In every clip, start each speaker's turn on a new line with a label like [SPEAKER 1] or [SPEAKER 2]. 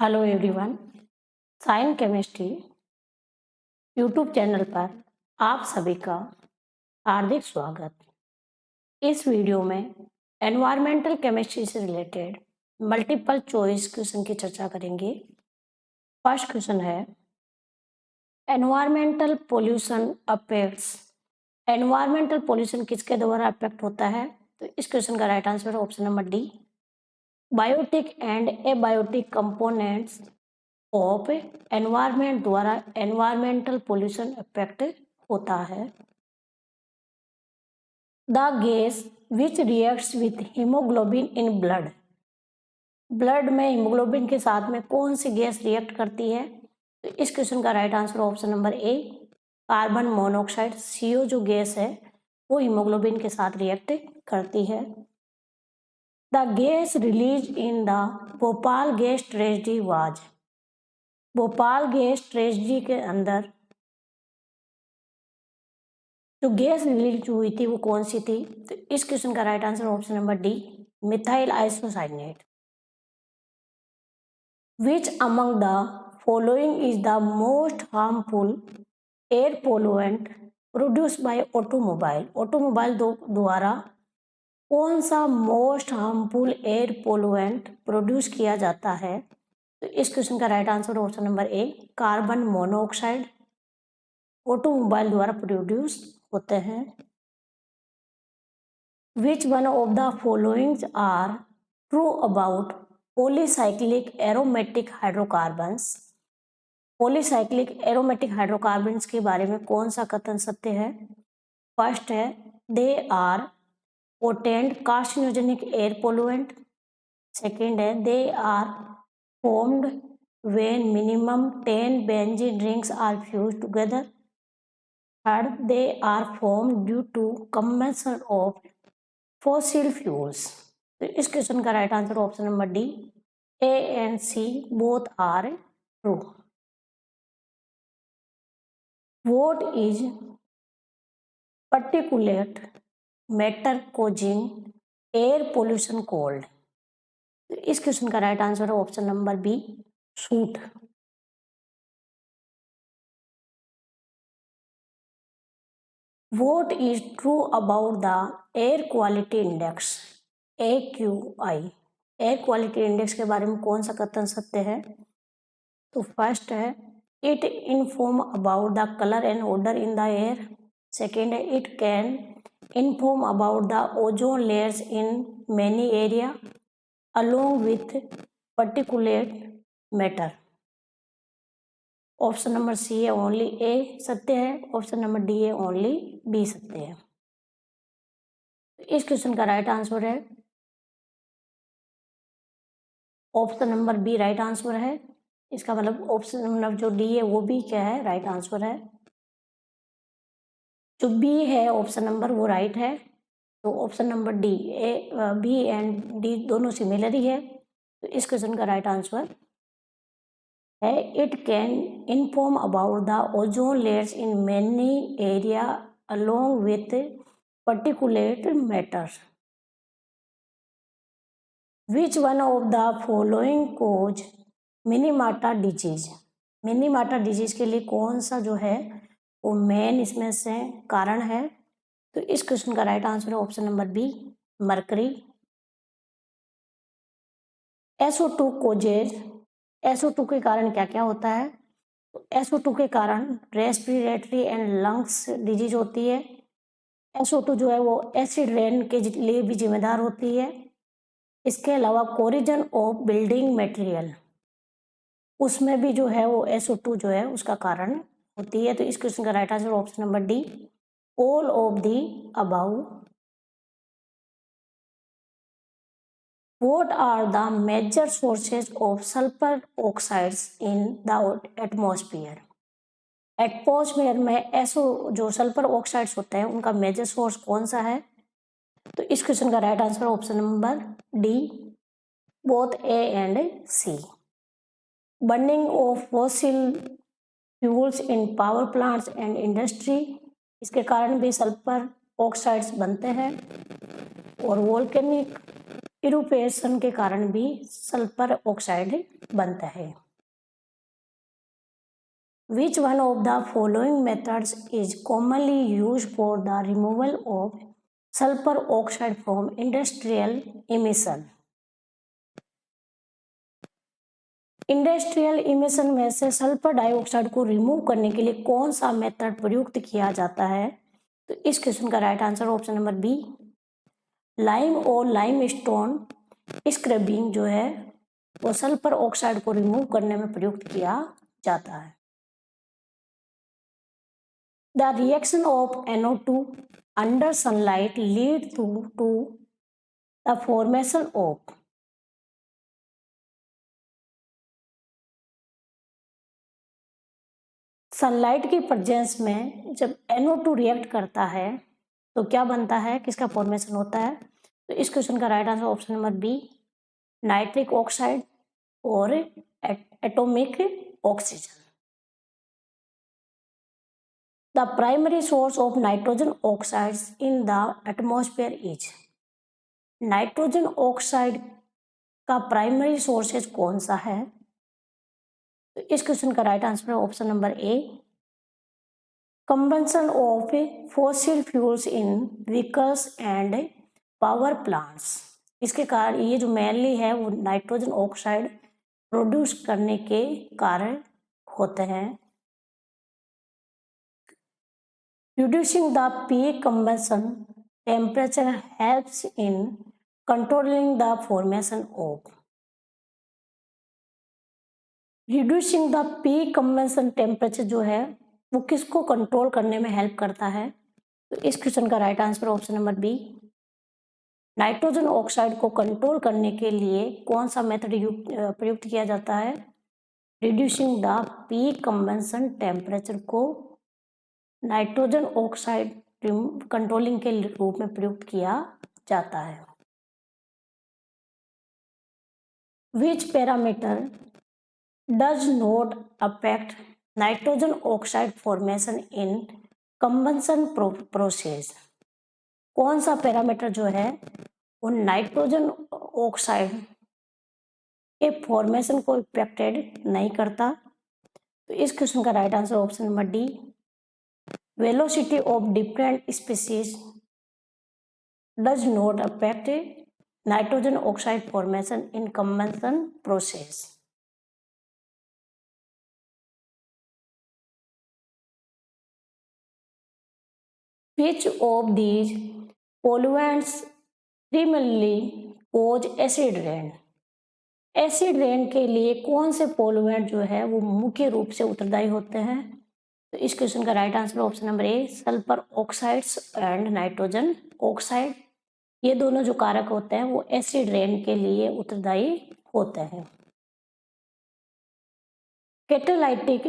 [SPEAKER 1] Hello everyone, science chemistry YouTube channel पर आप सभी का हार्दिक स्वागत। इस वीडियो में एनवायरमेंटल केमिस्ट्री से रिलेटेड मल्टीपल चॉइस क्वेश्चन की चर्चा करेंगे। फर्स्ट क्वेश्चन है, environmental pollution affects. Environmental pollution किसके द्वारा अफेक्ट होता है? तो इस क्वेश्चन का राइट आंसर है option number D, biotic and abiotic components of environment द्वारा एनवायरमेंटल पोल्यूशन इफेक्ट होता है। The gas which reacts with hemoglobin in blood. Blood में हीमोग्लोबिन के साथ में कौन सी गैस रिएक्ट करती है? तो इस क्वेश्चन का right answer option number A, carbon monoxide. CO जो गैस है वो हीमोग्लोबिन के साथ रिएक्ट करती है। The gas release in the Bhopal gas tragedy was. Bhopal gas tragedy के अंदर जो गैस रिलीज हुई थी वो कौन सी थी? तो इस क्वेश्चन का right answer option number D, methyl isocyanate. Which among the following is the most harmful air pollutant produced by automobile. Automobile द्वारा कौन सा most harmful air pollutant produce किया जाता है? तो इस क्वेश्चन का right answer option number A, carbon monoxide automobile द्वारा प्रोड्यूस होते हैं। Which one of the followings are true about polycyclic aromatic hydrocarbons. Polycyclic aromatic hydrocarbons के बारे में कौन सा कथन सत्य है? फर्स्ट है, they are potent carcinogenic air pollutant. Second है, they are formed when minimum 10 benzene rings are fused together. Third, they are formed due to combustion of fossil fuels. तो इस क्वेश्चन का right answer option number D, A and C both are true. What is particulate matter causing air pollution called? तो इस question का right answer है option number B, soot. What is true about the air quality index AQI? Air quality index के बारे में कौन सा कथन सत्य है? तो फर्स्ट है, it inform about the colour and order in the air. Second है, it can inform about the ozone layers in many area along with particulate matter. Option number C है ओनली ए सत्य है, option number D है only B सत्य है। इस question का right answer है option number B, right answer है। इसका मतलब ऑप्शन नंबर जो डी है वो भी क्या है, राइट आंसर है। जो बी है ऑप्शन नंबर वो राइट है, तो option number D, B and D दोनों सिमिलर ही है। तो इस क्वेश्चन का राइट आंसर है, it can inform about the ozone layers in many area along with particulate matter. Which one of the following cause Minamata disease. Minamata disease के लिए कौन सा जो है वो मेन इसमें से कारण है? तो इस क्वेश्चन का राइट आंसर है option number B, mercury. SO2 causes. SO2 के कारण क्या क्या होता है? तो SO2 के कारण रेस्पिरेटरी एंड लंग्स डिजीज होती है। SO2 जो है वो एसिड रेन के लिए भी जिम्मेदार होती है। इसके अलावा कोरिजन ऑफ बिल्डिंग मटेरियल, उसमें भी जो है वो SO2 जो है उसका कारण होती है। तो इस क्वेश्चन का right answer option number D, all of the above. What are the major sources of sulfur oxides in the atmosphere? Atmosphere में जो सल्फर ऑक्साइड्स होते हैं उनका मेजर सोर्स कौन सा है? तो इस क्वेश्चन का right answer option number D, both A and C. Burning of fossil fuels in power plants and industry, इसके कारण भी सल्फर ऑक्साइड्स बनते हैं। और वोल्केनिक इरूपेशन के कारण भी सल्फर ऑक्साइड बनता है। Which one of the following methods is commonly used for the removal of sulfur oxide from industrial emission? Industrial emission में से सल्फर डाइऑक्साइड को रिमूव करने के लिए कौन सा मेथड प्रयुक्त किया जाता है? तो इस क्वेश्चन का right answer option number B, lime और लाइम स्टोन स्क्रबिंग जो है वो सल्फर ऑक्साइड को रिमूव करने में प्रयुक्त किया जाता है। The reaction of NO2 under sunlight lead to the formation of sunlight की प्रेजेंस में जब NO2 रिएक्ट करता है तो क्या बनता है, किसका फॉर्मेशन होता है? तो इस क्वेश्चन का right answer option number B, nitric oxide और atomic oxygen. The primary source of nitrogen oxides in the atmosphere is, nitrogen oxide का प्राइमरी सोर्सेज कौन सा है? तो इस क्वेश्चन का राइट आंसर है option number A, combustion of fossil fuels in vehicles and power plants. इसके कारण ये जो मेनली है वो नाइट्रोजन ऑक्साइड प्रोड्यूस करने के कारण होते हैं। Reducing the peak combustion temperature helps in controlling the formation of, reducing the peak combustion temperature जो है वो किसको कंट्रोल करने में हेल्प करता है? तो इस क्वेश्चन का right answer option number B, nitrogen oxide को कंट्रोल करने के लिए कौन सा मेथड प्रयुक्त किया जाता है? Reducing the peak combustion temperature को नाइट्रोजन ऑक्साइड कंट्रोलिंग के रूप में प्रयुक्त किया जाता है। Which parameter does not affect nitrogen oxide formation in combustion process? कौन सा पैरामीटर जो है वो नाइट्रोजन ऑक्साइड के फॉर्मेशन को इफेक्टेड नहीं करता? तो इस क्वेश्चन का right answer option number D, velocity of different species does not affect nitrogen oxide formation in combustion process. Which of these pollutants primarily cause acid rain? Acid rain के लिए कौन से पोलुएंट जो है वो मुख्य रूप से उत्तरदायी होते हैं? तो इस क्वेश्चन का right answer option number A, sulphur oxides and nitrogen oxide. ये दोनों जो कारक होते हैं वो एसिड रेन के लिए उत्तरदायी होते हैं। Catalytic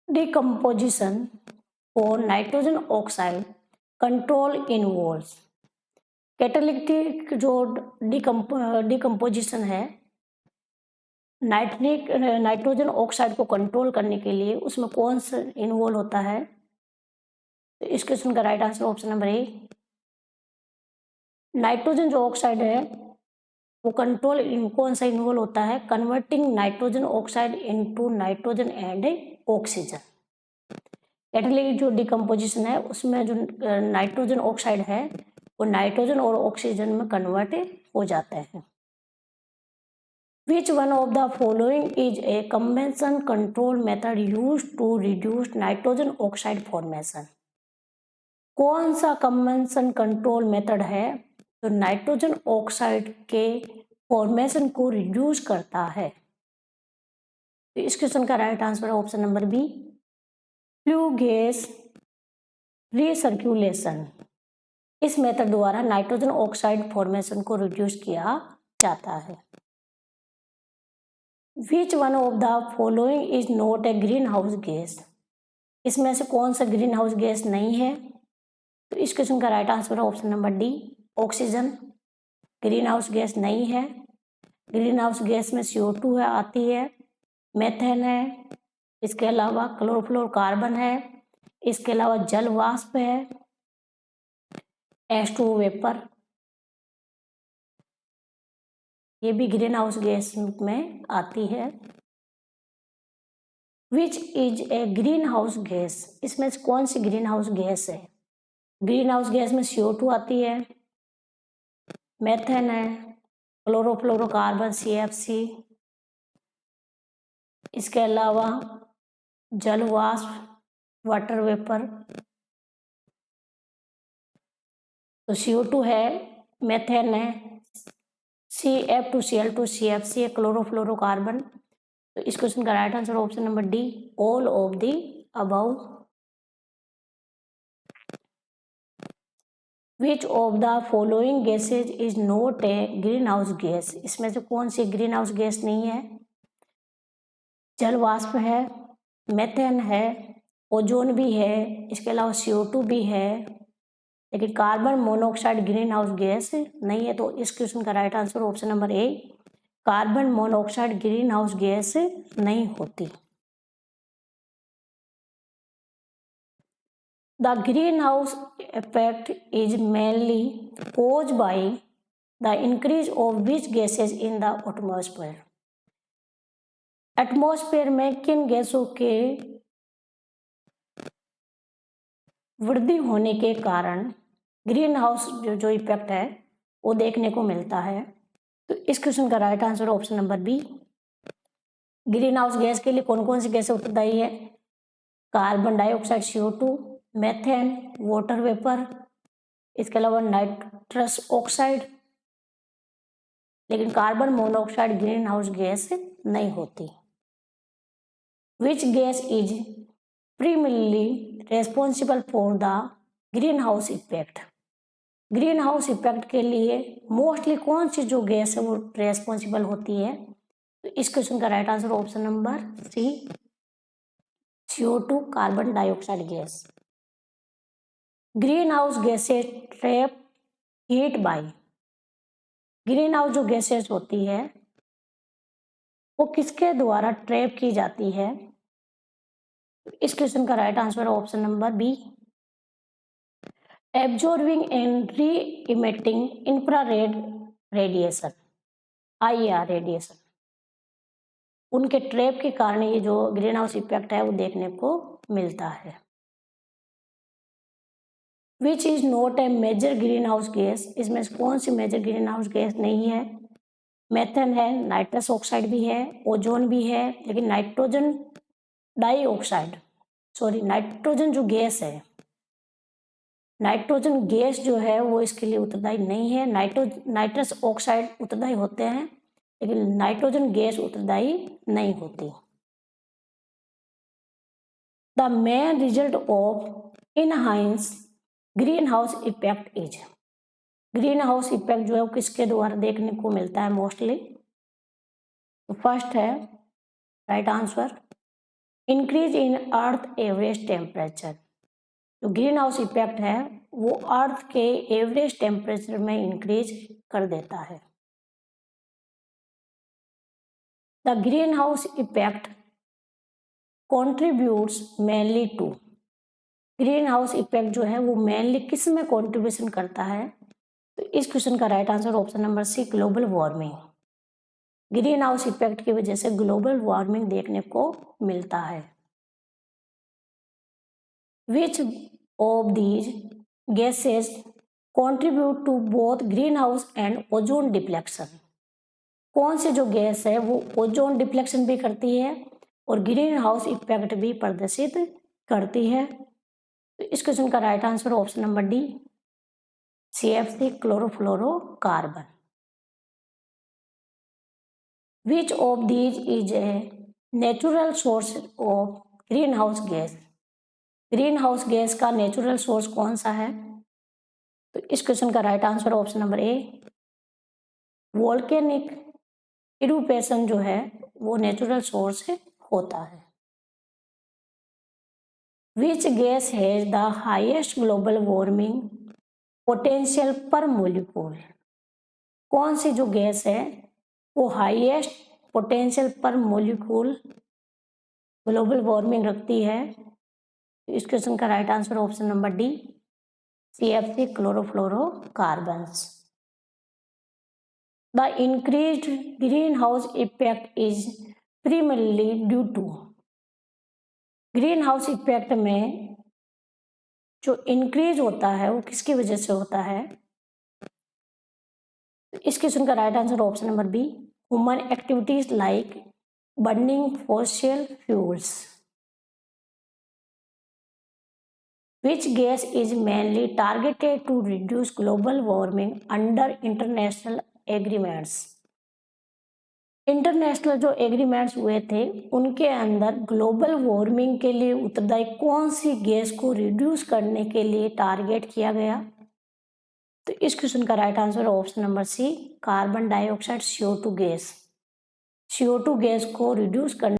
[SPEAKER 1] decomposition for nitrogen oxide control involves, catalytic जो डिकम्पोजिशन है नाइट्रोजन ऑक्साइड को कंट्रोल करने के लिए उसमें कौन सा इन्वॉल्व होता है? तो इस क्वेश्चन का राइट आंसर ऑप्शन नंबर ए, नाइट्रोजन जो ऑक्साइड है वो कंट्रोल कौन सा इन्वॉल्व होता है? Converting nitrogen oxide into nitrogen and oxygen. Catalytic जो डिकम्पोजिशन है उसमें जो नाइट्रोजन ऑक्साइड है वो नाइट्रोजन और ऑक्सीजन में कन्वर्ट हो जाते हैं। Which one of the following is a combustion control method used to reduce nitrogen oxide formation? कौन सा combustion control method है जो नाइट्रोजन ऑक्साइड के फॉर्मेशन को रिड्यूस करता है? तो इस क्वेश्चन का राइट आंसर है option number B, flue gas recirculation. इस मेथड द्वारा नाइट्रोजन ऑक्साइड फॉर्मेशन को रिड्यूस किया जाता है। Which one of the following is not a green house gas? इसमें से कौन सा ग्रीन हाउस गैस नहीं है? तो इस क्वेश्चन का राइट आंसर है option number D, oxygen green house gas नहीं है। ग्रीन हाउस गैस में CO2 है आती है, मेथेन है, इसके अलावा क्लोरोफ्लोरोकार्बन है, इसके अलावा जल वाष्प है, H2O वेपर, ये भी ग्रीन हाउस गैस में आती है। Which is a green house gas, इसमें कौन सी ग्रीन हाउस गैस है? ग्रीन हाउस गैस में CO2 आती है, मेथेन है, क्लोरोफ्लोरोकार्बन CFC, इसके अलावा जल वाष्प वाटर वेपर। तो CO2 है, मेथेन है, CF2Cl2 CFC है, क्लोरोफ्लोरोकार्बन। तो इस क्वेश्चन का right answer option number D, all of the above. Which of the following gases is not A green house gas, इसमें से कौन सी ग्रीन हाउस गैस नहीं है? जल वाष्प है, मेथेन है, ओजोन भी है, इसके अलावा CO2 भी है, लेकिन carbon monoxide green house gas नहीं है। तो इस क्वेश्चन का right answer option number A, carbon monoxide green house gas नहीं होती। The greenhouse effect is mainly caused by the increase of which gases in the atmosphere, atmosphere में किन गैसों के वृद्धि होने के कारण ग्रीन हाउस जो इफेक्ट है वो देखने को मिलता है। तो इस क्वेश्चन का right answer option number B. Green house gas के लिए कौन कौन सी गैसें उत्तरदायी है? Carbon dioxide CO2, methane, water vapour, इसके अलावा नाइट्रस ऑक्साइड, लेकिन carbon monoxide green house gas नहीं होती। Which gas is primarily responsible for the greenhouse effect, greenhouse effect के लिए मोस्टली कौन सी जो गैस है वो रेस्पॉन्सिबल होती है? तो इस क्वेश्चन का right answer option number C, CO2 carbon dioxide gas. Green house gases trap heat by, greenhouse जो गैसेज होती है वो किसके द्वारा ट्रैप की जाती है? इस क्वेश्चन का right answer option number B, absorbing and re emitting infrared radiation, IR radiation, उनके ट्रैप के कारण ये जो ग्रीन हाउस इफेक्ट है वो देखने को मिलता है। Which is not a major green house gas, इसमें कौन सी मेजर ग्रीन हाउस गैस नहीं है? मेथेन है, नाइट्रस ऑक्साइड भी है, ओजोन भी है, लेकिन नाइट्रोजन डाइऑक्साइड, सॉरी नाइट्रोजन जो गैस है, नाइट्रोजन गैस जो है वो इसके लिए उत्तरदायी नहीं है। नाइट्रस ऑक्साइड उत्तरदायी होते हैं, लेकिन नाइट्रोजन गैस उत्तरदायी नहीं होती। The main result of enhance green house effect is, green house effect जो है वो किसके द्वारा देखने को मिलता है मोस्टली? तो फर्स्ट है right answer, increase in earth average temperature, जो ग्रीन हाउस इफेक्ट है वो अर्थ के एवरेज टेम्परेचर में इंक्रीज कर देता है। The greenhouse effect contributes mainly to, greenhouse effect जो है वो मेनली किस में कॉन्ट्रीब्यूशन करता है? तो इस क्वेश्चन का right answer option number C, global warming, greenhouse effect की वजह से ग्लोबल वार्मिंग देखने को मिलता है। Which of these gases contribute to both greenhouse and ozone depletion, कौन सी जो गैस है वो ओजोन डिप्लेक्शन भी करती है और ग्रीन हाउस इफेक्ट भी प्रदर्शित करती है? तो इस क्वेश्चन का right answer option number D, CFC chlorofluorocarbon. Which of these is a natural source of green house gas, green house gas का नेचुरल सोर्स कौन सा है? तो इस क्वेश्चन का right answer option number A, volcanic eruption जो है वो नेचुरल सोर्स होता है। Which gas has the highest global warming potential per molecule, कौन सी जो गैस है वो highest potential per molecule global warming रखती है? इस क्वेश्चन का right answer option number D, CFC chlorofluorocarbons. The increased greenhouse effect is primarily due to green house effect में जो इंक्रीज होता है वो किसकी वजह से होता है? इस क्वेश्चन का right answer option number B, human activities like burning fossil fuels. Which gas is mainly targeted to reduce global warming under international agreements? International जो एग्रीमेंट्स हुए थे उनके अंदर ग्लोबल वार्मिंग के लिए उत्तरदायी कौन सी गैस को रिड्यूस करने के लिए टारगेट किया गया? तो इस क्वेश्चन का right answer option number C, carbon dioxide CO2 gas. CO2 gas को रिड्यूस करने